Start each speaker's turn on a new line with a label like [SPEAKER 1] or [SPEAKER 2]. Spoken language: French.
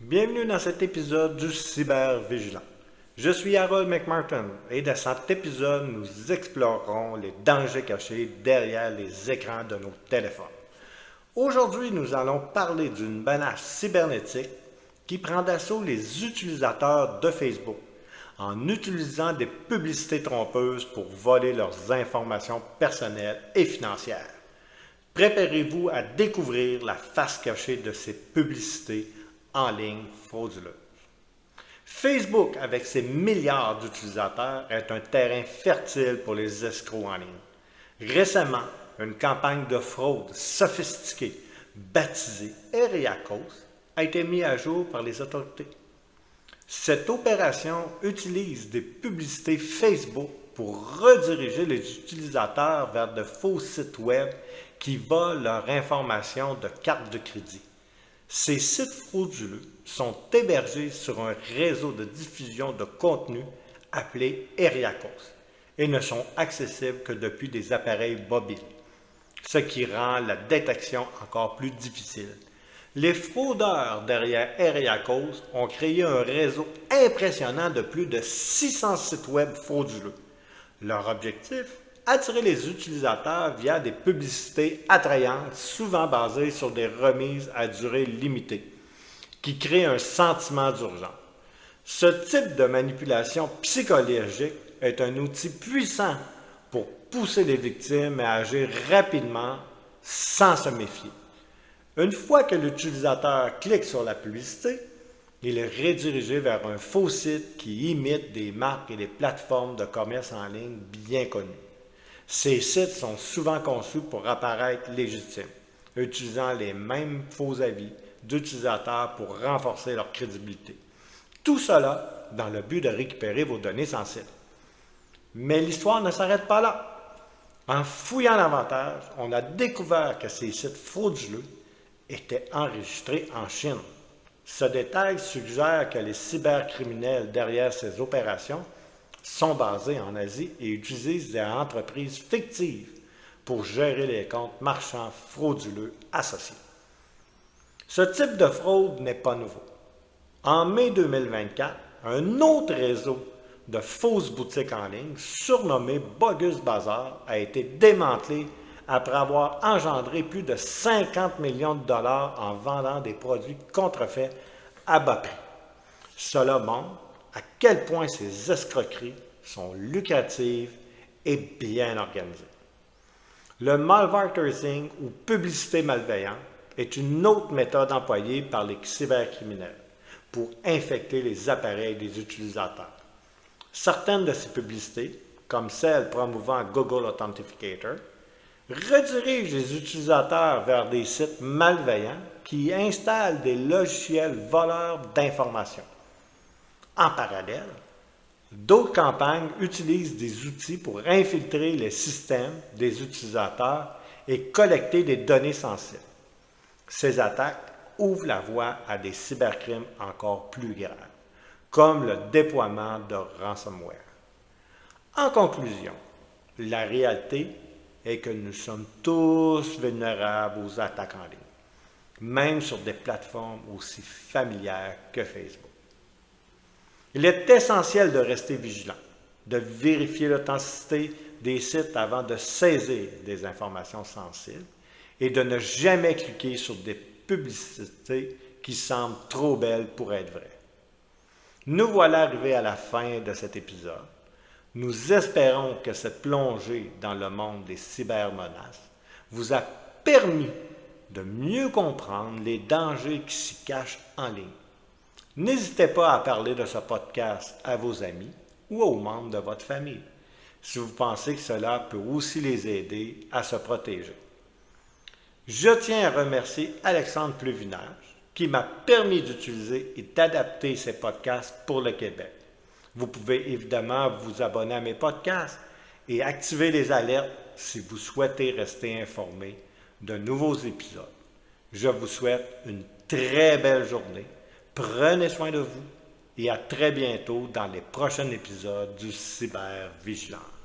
[SPEAKER 1] Bienvenue dans cet épisode du Cybervigilant. Je suis Harold McMartin et dans cet épisode, nous explorerons les dangers cachés derrière les écrans de nos téléphones. Aujourd'hui, nous allons parler d'une menace cybernétique qui prend d'assaut les utilisateurs de Facebook en utilisant des publicités trompeuses pour voler leurs informations personnelles et financières. Préparez-vous à découvrir la face cachée de ces publicités en ligne frauduleuses. Facebook, avec ses milliards d'utilisateurs, est un terrain fertile pour les escrocs en ligne. Récemment, une campagne de fraude sophistiquée, baptisée Eriakos, a été mise à jour par les autorités. Cette opération utilise des publicités Facebook pour rediriger les utilisateurs vers de faux sites web qui volent leurs informations de carte de crédit. Ces sites frauduleux sont hébergés sur un réseau de diffusion de contenu appelé Eriakos et ne sont accessibles que depuis des appareils mobiles, ce qui rend la détection encore plus difficile. Les fraudeurs derrière Eriakos ont créé un réseau impressionnant de plus de 600 sites web frauduleux. Leur objectif? Attirer les utilisateurs via des publicités attrayantes, souvent basées sur des remises à durée limitée, qui créent un sentiment d'urgence. Ce type de manipulation psychologique est un outil puissant pour pousser les victimes à agir rapidement sans se méfier. Une fois que l'utilisateur clique sur la publicité, il est redirigé vers un faux site qui imite des marques et des plateformes de commerce en ligne bien connues. Ces sites sont souvent conçus pour apparaître légitimes, utilisant les mêmes faux avis d'utilisateurs pour renforcer leur crédibilité. Tout cela dans le but de récupérer vos données sensibles. Mais l'histoire ne s'arrête pas là. En fouillant davantage, on a découvert que ces sites frauduleux étaient enregistrés en Chine. Ce détail suggère que les cybercriminels derrière ces opérations sont basés en Asie et utilisent des entreprises fictives pour gérer les comptes marchands frauduleux associés. Ce type de fraude n'est pas nouveau. En mai 2024, un autre réseau de fausses boutiques en ligne, surnommé Bogus Bazaar, a été démantelé après avoir engendré plus de 50 millions de dollars en vendant des produits contrefaits à bas prix. Cela montre à quel point ces escroqueries sont lucratives et bien organisées. Le malvertising ou publicité malveillante est une autre méthode employée par les cybercriminels pour infecter les appareils des utilisateurs. Certaines de ces publicités, comme celle promouvant Google Authenticator, redirigent les utilisateurs vers des sites malveillants qui installent des logiciels voleurs d'informations. En parallèle, d'autres campagnes utilisent des outils pour infiltrer les systèmes des utilisateurs et collecter des données sensibles. Ces attaques ouvrent la voie à des cybercrimes encore plus graves, comme le déploiement de ransomware. En conclusion, la réalité est que nous sommes tous vulnérables aux attaques en ligne, même sur des plateformes aussi familières que Facebook. Il est essentiel de rester vigilant, de vérifier l'authenticité des sites avant de saisir des informations sensibles et de ne jamais cliquer sur des publicités qui semblent trop belles pour être vraies. Nous voilà arrivés à la fin de cet épisode. Nous espérons que cette plongée dans le monde des cybermenaces vous a permis de mieux comprendre les dangers qui s'y cachent en ligne. N'hésitez pas à parler de ce podcast à vos amis ou aux membres de votre famille, si vous pensez que cela peut aussi les aider à se protéger. Je tiens à remercier Alexandre Pleuvinage qui m'a permis d'utiliser et d'adapter ces podcasts pour le Québec. Vous pouvez évidemment vous abonner à mes podcasts et activer les alertes si vous souhaitez rester informé de nouveaux épisodes. Je vous souhaite une très belle journée. Prenez soin de vous et à très bientôt dans les prochains épisodes du Cybervigilance.